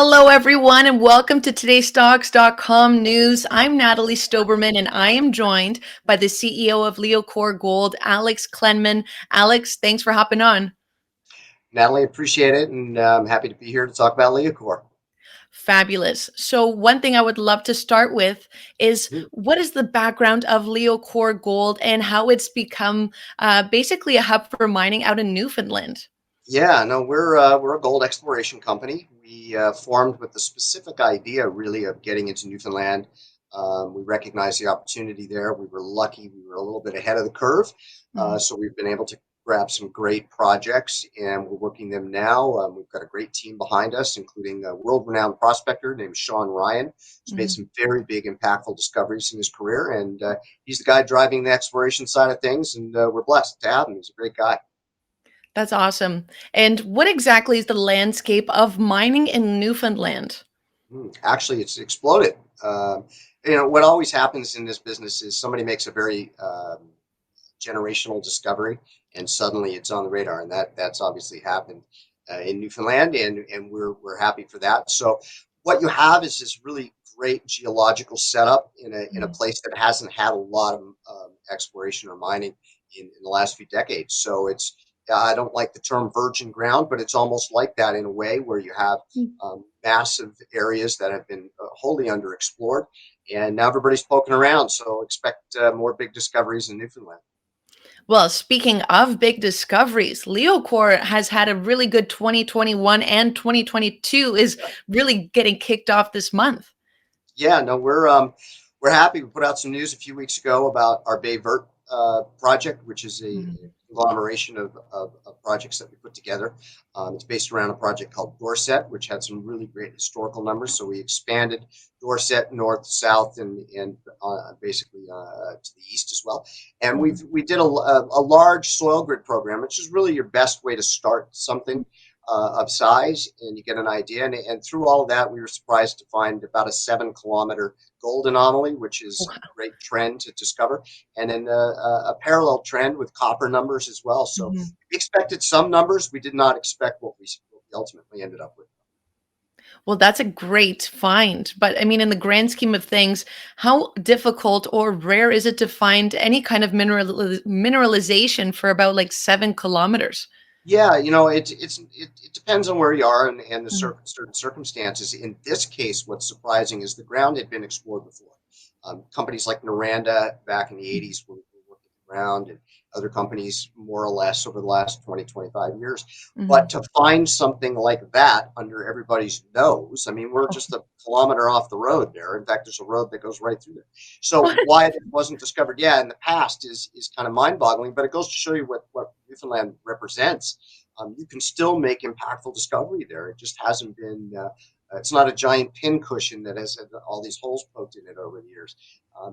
Hello, everyone, and welcome to today's Stocks.com news. I'm Natalie Stoberman, and I am joined by the CEO of Leocor Gold, Alex Klenman. Alex, thanks for hopping on. Natalie, appreciate it, and I'm happy to be here to talk about Leocor. Fabulous. So, one thing I would love to start with is what is the background of Leocor Gold and how it's become basically a hub for mining out in Newfoundland? Yeah, no, we're a gold exploration company. We formed with the specific idea, really, of getting into Newfoundland. We recognized the opportunity there. We were lucky; we were a little bit ahead of the curve, Mhm. so we've been able to grab some great projects, and we're working them now. We've got a great team behind us, including a world-renowned prospector named Sean Ryan, who's made Mhm. some very big, impactful discoveries in his career, and he's the guy driving the exploration side of things. And we're blessed to have him. He's a great guy. That's awesome. And what exactly is the landscape of mining in Newfoundland? Actually, it's exploded. What always happens in this business is somebody makes a very generational discovery, and suddenly it's on the radar, and that's obviously happened in Newfoundland, and we're happy for that. So, what you have is this really great geological setup in a Mhm. place that hasn't had a lot of exploration or mining in the last few decades. So it's I don't like the term virgin ground, but it's almost like that in a way where you have massive areas that have been wholly underexplored, and now everybody's poking around. So expect more big discoveries in Newfoundland. Well, speaking of big discoveries, Leocor has had a really good 2021 and 2022 is really getting kicked off this month. Yeah, no, we're happy. We put out some news a few weeks ago about our Bay Vert project, which is a Mhm. conglomeration of projects that we put together. It's based around a project called Dorset, which had some really great historical numbers. So we expanded Dorset north, south, and basically to the east as well. And Mhm. we did a large soil grid program, which is really your best way to start something of size, and you get an idea. And through all of that, we were surprised to find about a 7 kilometer gold anomaly, which is a great trend to discover, and then a parallel trend with copper numbers as well. So Mhm. we expected some numbers. We did not expect what we ultimately ended up with. Well, that's a great find. But I mean, in the grand scheme of things, how difficult or rare is it to find any kind of mineralization for about like 7 kilometers? Yeah, it depends on where you are and the Mhm. certain circumstances. In this case, what's surprising is the ground had been explored before. Companies like Noranda back in the Mhm. 80s were working the ground, and other companies more or less over the last 20, 25 years. But Mhm. to find something like that under everybody's nose, I mean, we're just a kilometer off the road there. In fact, there's a road that goes right through there. So why it wasn't discovered, yeah, in the past is kind of mind-boggling, but it goes to show you what Newfoundland represents. You can still make impactful discovery there. It just hasn't been. It's not a giant pin cushion that has had all these holes poked in it over the years.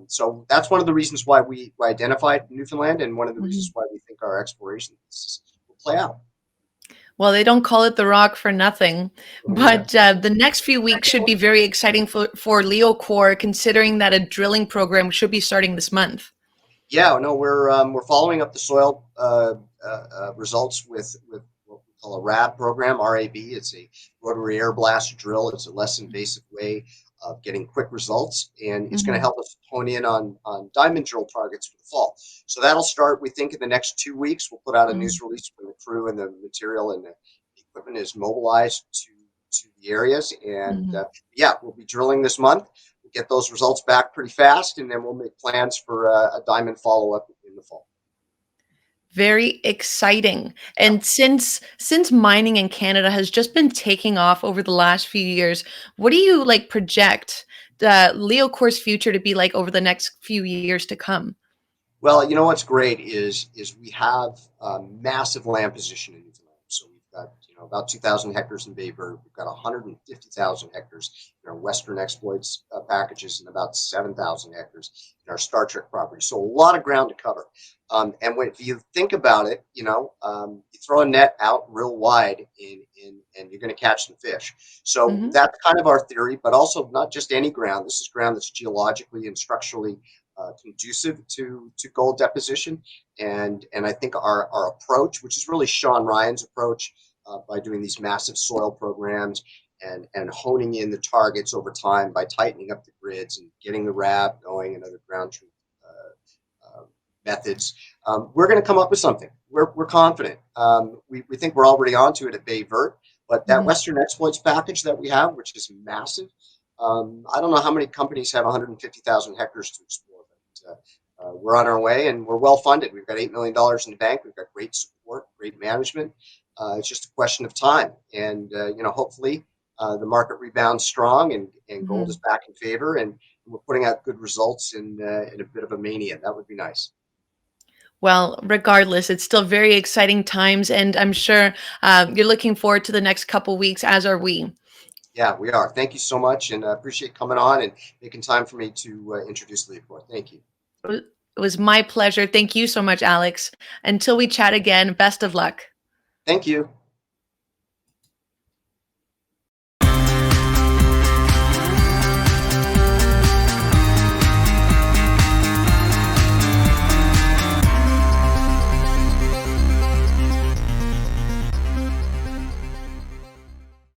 So that's one of the reasons why we identified Newfoundland, and one of the reasons Mhm. why we think our exploration will play out. Well, they don't call it the Rock for nothing, Yeah. but the next few weeks should be very exciting for Leocor, considering that a drilling program should be starting this month. Yeah, no, we're following up the soil results with what we call a RAB program, RAB. It's a rotary air blast drill. It's a less invasive way of getting quick results, and it's going to Mhm. help us hone in on diamond drill targets for the fall. So that'll start, we think, in the next 2 weeks. We'll put out a Mhm. news release when the crew and the material and the equipment is mobilized to the areas, and Mhm. yeah, we'll be drilling this month. We'll get those results back pretty fast, and then we'll make plans for a diamond follow up in the fall. Very exciting. Yeah. And since mining in Canada has just been taking off over the last few years, what do you like project the Leocor's future to be like over the next few years to come? Well, you know what's great is we have a massive land position in Newfoundland. So we've got about 2,000 hectares in Bay Vert. We've got 150,000 hectares in our Western exploits packages, and about 7,000 hectares in our Star Trek property. So a lot of ground to cover. If you think about it, you throw a net out real wide and you're going to catch some fish. So Mhm. that's kind of our theory, but also not just any ground. This is ground that's geologically and structurally conducive to gold deposition. And I think our approach, which is really Sean Ryan's approach, by doing these massive soil programs and honing in the targets over time by tightening up the grids and getting the RAB going and other ground truth methods, we're going to come up with something. We're confident. We think we're already onto it at Bay Vert, but that Mhm. Western exploits package that we have, which is massive, I don't know how many companies have 150,000 hectares to explore, but we're on our way and we're well funded. We've got $8 million in the bank. We've got great support, great management. It's just a question of time. And, hopefully the market rebounds strong and gold is Mhm. back in favor and we're putting out good results in a bit of a mania. That would be nice. Well, regardless, it's still very exciting times, and I'm sure you're looking forward to the next couple weeks, as are we. Yeah, we are. Thank you so much, and I appreciate coming on and making time for me to introduce Leocor. Thank you. It was my pleasure. Thank you so much, Alex. Until we chat again, best of luck. Thank you.